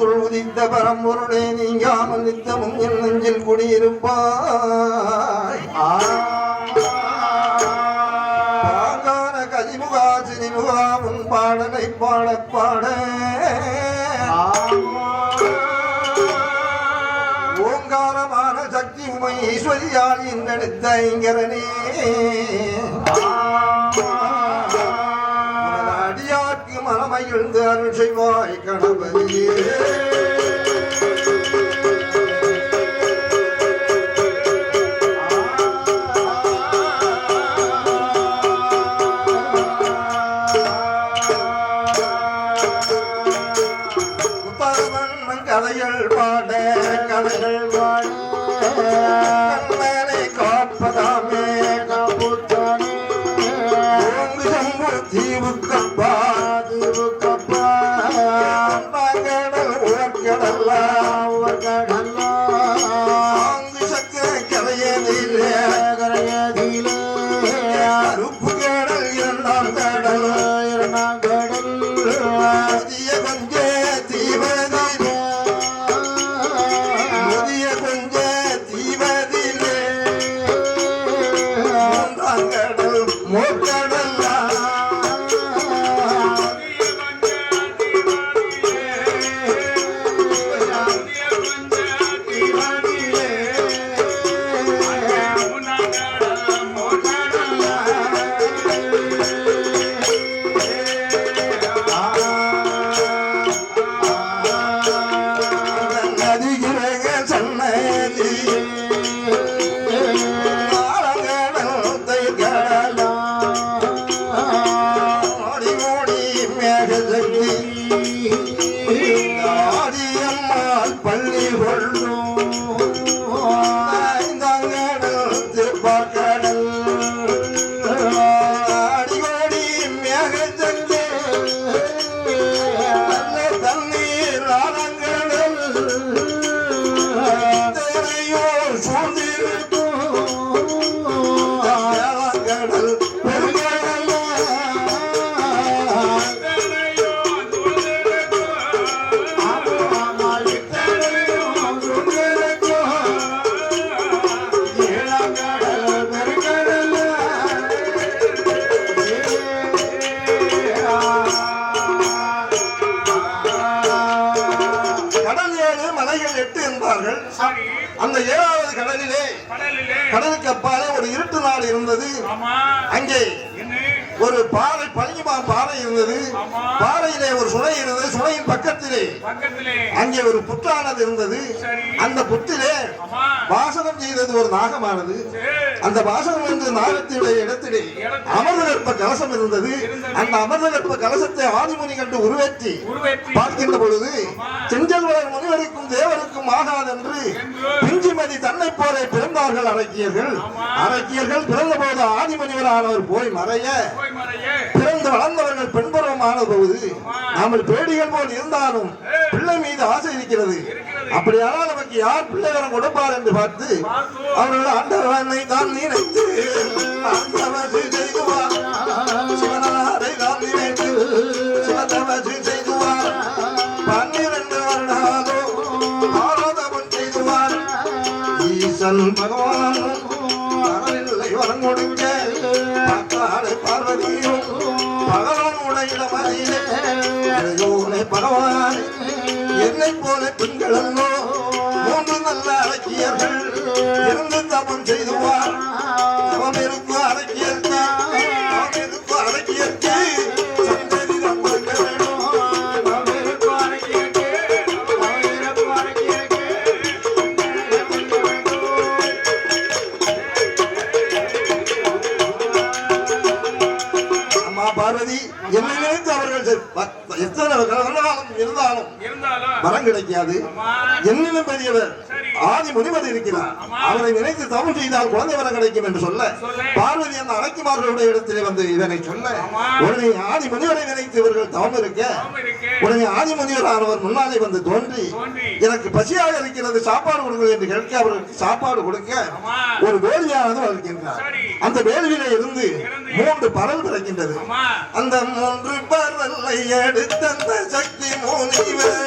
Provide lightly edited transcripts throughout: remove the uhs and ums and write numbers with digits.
அண்டத்துள் உதித்த பரம்பொருளே நீங்காமல் நித்தமும் என் நெஞ்சில் குடியிருப்பாய். பாங்கான கதிமுகா சினிமுகாவும் பாடலை பாட பாட ஓங்காரமான சக்தி உமை ஈஸ்வரியால் என்றெடுத்த இங்கரனே அடியார்க்கு மனமகிழ்ந்து அருள் செய்வாய் கணபதியே. கதைகள் பாட கதைகள் பாட கண்ணனை காப்பதாமே காப்புத்தானே ஓங்கு சம்பு தீவுக்கப்பா தீவுக்கப்பா கடல் உயர்கடல்லா உயர்கடல்லா ஆங்கு சக்கர கரையதிலே கரையதிலே அருப்பு கடல் இரண்டாம் கடல் இரண்டாம் கடல் புதிய கொஞ்ச தீவதிலே பள்ளி கொள்ளும் திருப்பாக்கடல் அடிக்கோடி மேகச்சங்கே தண்ணீர் ஆலங்கடல் தெரையோ சூழ்ந்திருக்கும் கடல் அந்த 7வது கடலிலே கடலுக்கு அப்பாலே ஒரு இருட்டு நாடு இருந்தது. அங்கே ஒரு பாறை பளிங்குமான் பாறை இருந்தது. பாறையிலே ஒரு சுனை இருந்தது. சுனையின் பக்கத்திலே அங்கே ஒரு புற்றானது இருந்தது. அந்த புற்றிலே வாசகம் செய்தது ஒரு நாகமானது. அந்த வாசகம் என்று நாகத்தினுடைய இடத்திலே அமர்தகற்ப கலசம் இருந்தது. அந்த அமர்தகற்ப கலசத்தை ஆதிமுனி கண்டு உருவேற்றி பார்க்கின்ற பொழுது செஞ்சல்வளர் முனிவருக்கும் தேவருக்கும் ஆகாதென்று பிஞ்சுமதி தன்னை போல பிறந்தார்கள் அரக்கியர்கள். அரக்கியர்கள் பிறந்த போது ஆதிமுனிவரானவர் போய் மறைய பிறந்து வளர்ந்தவர்கள் பெண்பருவமான போது நாமல் பேடிகள் போல் இருந்தாலும் பிள்ளை மீது ஆசை இருக்கிறது. அப்படியானால் நமக்கு யார் பிள்ளை வரம் கொடுப்பார் என்று பார்த்து அவர்கள் ஆண்டவனை தான் நினைத்து சிவனாரை தான் நினைத்து சிவதவசி செய்துவார். 12 வருடாலோ ஆராதவன் செய்துவார். ஈசன் பகவான் வரம் கொடுக்க பார்வதியும் பகவான் உடைய பகவான் என்னை போல பெண்கள் அல்லோ 3 நல்ல அரக்கியர்கள் இருந்து தபம் செய்துவார். தவம் இருக்கும் அரக்கியருக்கு தவம் இருக்கும் அரக்கியருக்கு சந்ததி தான் கொடுக்க வேண்டும். தவம் இருக்கும் அரக்கியருக்கு தவம் இருக்கும் அரக்கியருக்கு பார்வதி என்னை நினைத்து அவர்கள் எத்தனை இருந்தாலும் வரம் கிடைக்காது. என்னிலும் பெரியவர் ஆதி முனிவர் இருக்கிறார். அவரை நினைத்து தவம் செய்தால் குழந்தை வரம் கிடைக்கும் என்று சொல்ல பார்வதி அந்த அரைக்குமார்களுடைய இடத்திலே வந்து இதனை சொல்ல உடனே ஆதி முனிவரை நினைத்து இவர்கள் தவம் இருக்க உடனே ஆதி முனிவரானவர் முன்னாலே வந்து தோன்றி எனக்கு பசியாக இருக்கிறது சாப்பாடு கொடுங்கள் என்று கேட்க அவர்களுக்கு சாப்பாடு கொடுக்க ஒரு வேலியானது வளர்க்கின்றார். அந்த வேலியிலே இருந்து 3 பறல் பிறக்கின்றது. அந்த 3 பறலை எடுத்த சக்தி முனிவர்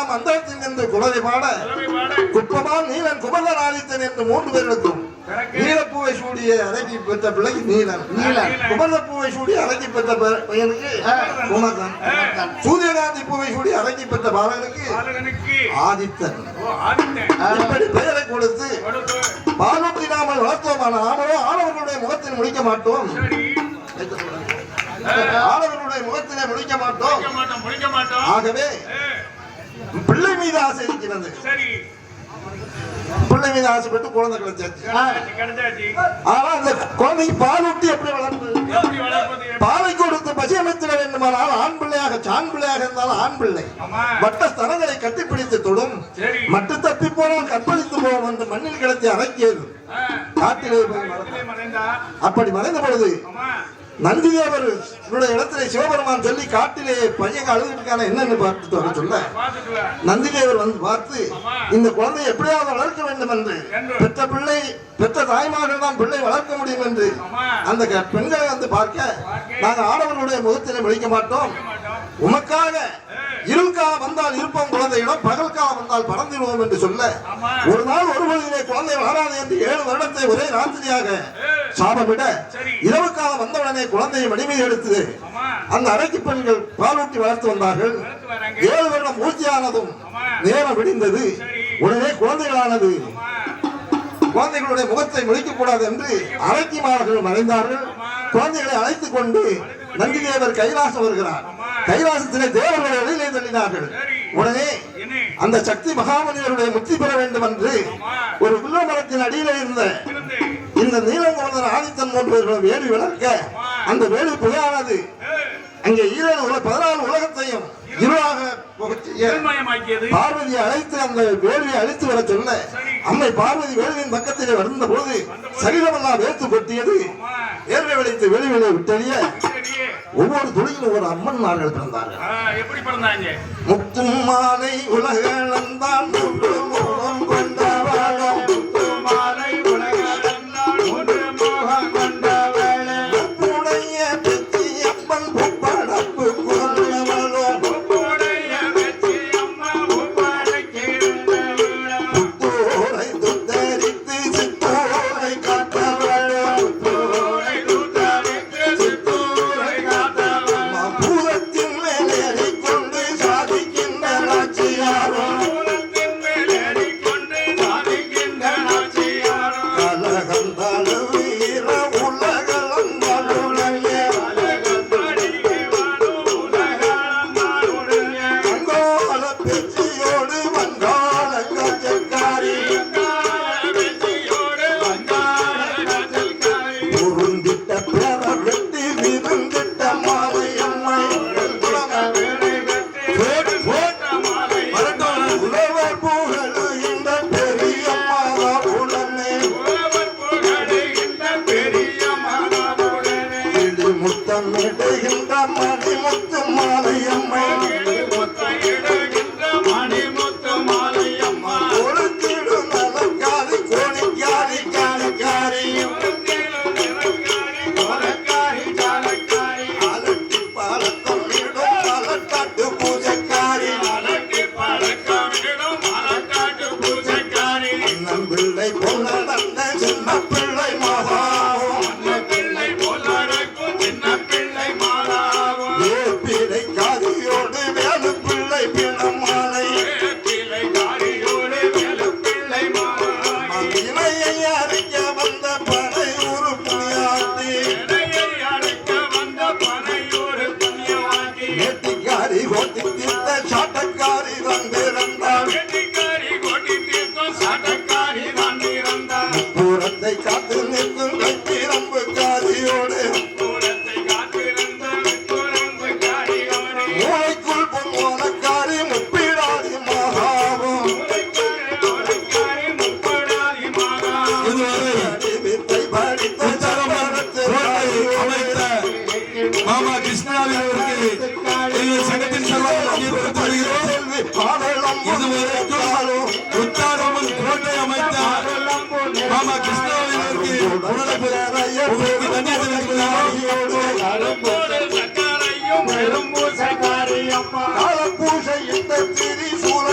குமரனாம் அந்தரத்தில் என்று குலவை பாட குப்பமாம் நீலன் குமரனாதித்தன் என்று 3 பேர்களுக்கும் நீலப்பூவை சூடிய அழகி பெற்ற பிள்ளை நீலன் குமரப்பூவை சூடி அழகி பெற்ற பையனுக்கு குமரன் சூரியகாந்தி பூவை சூடி அழகி பெற்ற பாலகனுக்கு ஆதித்தன் இப்படி பெயரை கொடுத்து பாலூட்டினாமல் வளர்த்தோமான ஆனவோ ஆனவர்களுடைய முகத்தில் முடிக்க மாட்டோம் ஆனவர்களுடைய முகத்திலே முடிக்க மாட்டோம் ஆகவே பிள்ளை மீது ஆசை இருக்கிறது பிள்ளை மீது ஆசைப்பட்டு குழந்தை கிடைச்சாச்சு ஆனா அந்த குழந்தைக்கு பாலூட்டி எப்படி வளர்ப்பது பாலை கொடுத்து பசியமைத்திட வேண்டுமானால் ஆண் பிள்ளையாக சாண் பிள்ளையாக இருந்தாலும் ஆண் பிள்ளை வட்ட ஸ்தலங்களை கட்டிப்பிடித்து தொடும் மட்டு தப்பி போனால் கற்பழித்து போவோம் என்று மண்ணில் கிடத்தி அடக்கியது காட்டிலே போய் அப்படி மறைந்த பொழுது நந்திதேவர் இடத்திலே சிவபெருமான் சொல்லி காட்டிலே பையன் அழுதுக்கான என்னன்னு பார்த்துட்டு வர சொல்ல நந்திதேவர் வந்து பார்த்து இந்த குழந்தையை எப்படியாவது வளர்க்க வேண்டும் என்று பெற்ற பிள்ளை பெற்ற தாய்மார்கள் தான் பிள்ளை வளர்க்க முடியும் என்று அந்த பெண்களை வந்து பார்க்க நாங்கள் ஆடவர்களுடைய முகத்திலே விழிக்க மாட்டோம் உமக்காக இருள்கால வந்தால் இருப்போம் குழந்தையிடம் பகல் காலம் வந்தால் பறந்துடுவோம் என்று சொல்ல ஒரு நாள் ஒரு பொழுதிலே குழந்தை வளராது என்று 7 வருடத்தை ஒரே ராத்திரியாக சாபமிட இரவு காலம் வந்தவுடனே குழந்தையை மடிமீது எடுத்து அந்த அரைக்கு பெண்கள் பாலூட்டி வளர்த்து வந்தார்கள் 7 வருடம் பூர்த்தியானதும் நேரம் விடிந்தது உடனே குழந்தைகளானது குழந்தைகளுடைய முகத்தை முடிக்க கூடாது என்று அரைக்கிமார்கள் மறைந்தார்கள் குழந்தைகளை அழைத்துக் கொண்டு நந்திதேவர் கைலாசம் வருகிறார் கைலாசத்திலே தேவர்களை வெளியிலே தள்ளினார்கள் உடனே அந்த சக்தி மகாமனியருடைய முக்தி பெற வேண்டும் என்று ஒரு வில்வ மரத்தின் அடியிலே இருந்த இந்த நீலங்கோவலன் ஆதித்தன் 3 பேர்களும் வேலி வளர்க்க அந்த வேலி புகையானது அங்கே 14 உலகத்தையும் இருளாக பார்வதியை அழைத்து அந்த வேள்வியை அழித்து வர சொல்ல அம்மை பார்வதி வேள்வியின் பக்கத்திலே வந்த போது சரீரமெல்லாம் வேர்த்து கொட்டியது வேர்வை வெடித்து வெளியிலே விட்டறிய ஒவ்வொரு துளியும் ஒவ்வொரு அம்மன்மார்கள் பிறந்தார்கள் எப்படி பிறந்தாங்க முத்தும் மாலை உலகளந்தான் பூசை இந்த திரி சூழ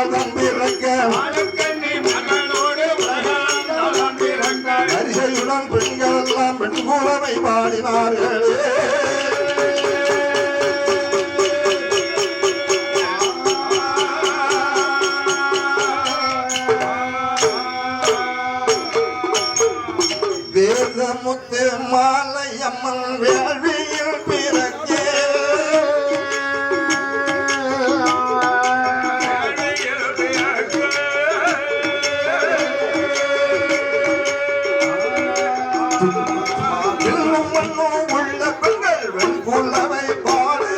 நலம் பிறக்க வரிசையுடன் பெண்கள் எல்லாம் பெண் கூடமை பாடினார்களே. வேதமுத்து மாலையம்மன் வேள்வியில் பிறக்கே உள்ள பெண்கள் வெண்குள்ளவை பாடு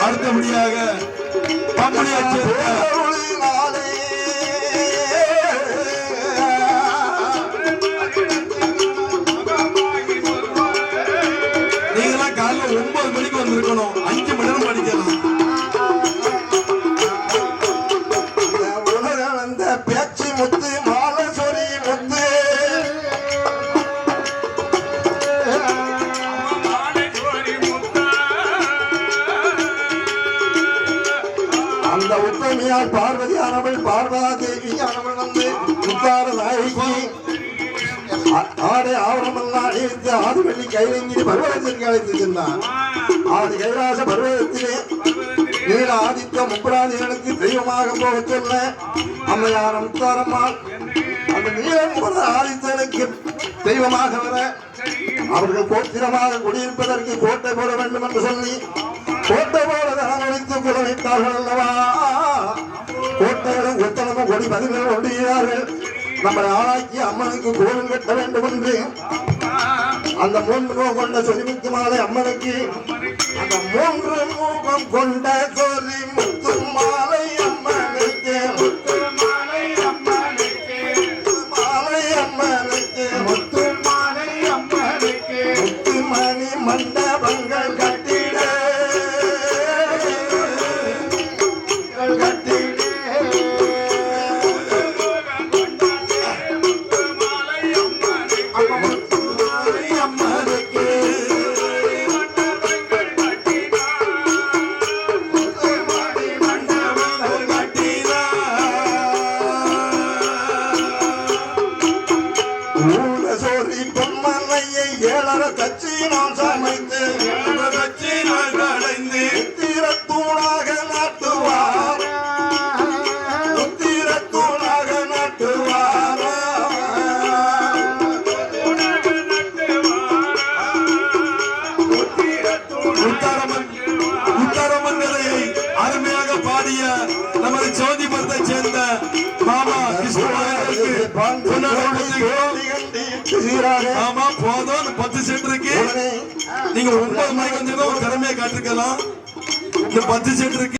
அடுத்தபடியாக நீங்களாம் காலையில் 9 மணிக்கு வந்திருக்கணும், 5 மணி நேரம் படிக்கலாம். உலகளந்த பேச்சு முத்து மாலசொரி முத்து அந்த உத்தமியார் பார்வதியானவள் பார்வதேவியானவள் வந்து உத்தார நாயகி ஆடை ஆவணமெல்லாம் அணிவித்து ஆதிவள்ளி கைலங்கிரி பர்வதத்திற்கு அழைத்து சென்றான். ஆதி கைலாச பர்வதத்திலே நீல ஆதித்த முப்பராதிகளுக்கு தெய்வமாக போக சொல்ல அம்மையார் முத்தாரம்மாள் அந்த நீல ஆதித்தனுக்கு தெய்வமாக வர அவர்கள் கோத்திரமாக குடியிருப்பதற்கு கோட்டை போட வேண்டும் என்று சொல்லி கோட்டை போல தனமளித்து குலவைத்தார்கள் அல்லவா. கோட்டைகளும் கொத்தனமும் கொடி பதில்கள் ஒடுகிறார்கள். நம்மை ஆளாக்கி அம்மனுக்கு கோவில் கட்ட வேண்டும் என்று அந்த 3 முகம் கொண்ட சொலிமுத்து மாலை அம்மனுக்கு அந்த 3 முகம் கொண்ட சொலி முத்து மாலை அம்மனுக்கு மாலை அம்மனுக்கு முத்து மாலை அம்மனுக்கு முத்து மணி மண்டபங்கள் கட்டிட ஏழரை கட்சி நான் சமைத்து தீரத்தூளாக நாட்டுவார் தீரத்தூளாக நாட்டுவார் உத்தரமங்கலையை அருமையாக பாடிய நமது ஜோதிபுரத்தை சேர்ந்த மாமா ஆமா போதும் 10 சென்ட் இருக்கு. நீங்க 9 மணிக்கு வந்து திறமையை காட்டிருக்கலாம். இந்த 10 சென்ட் இருக்கு.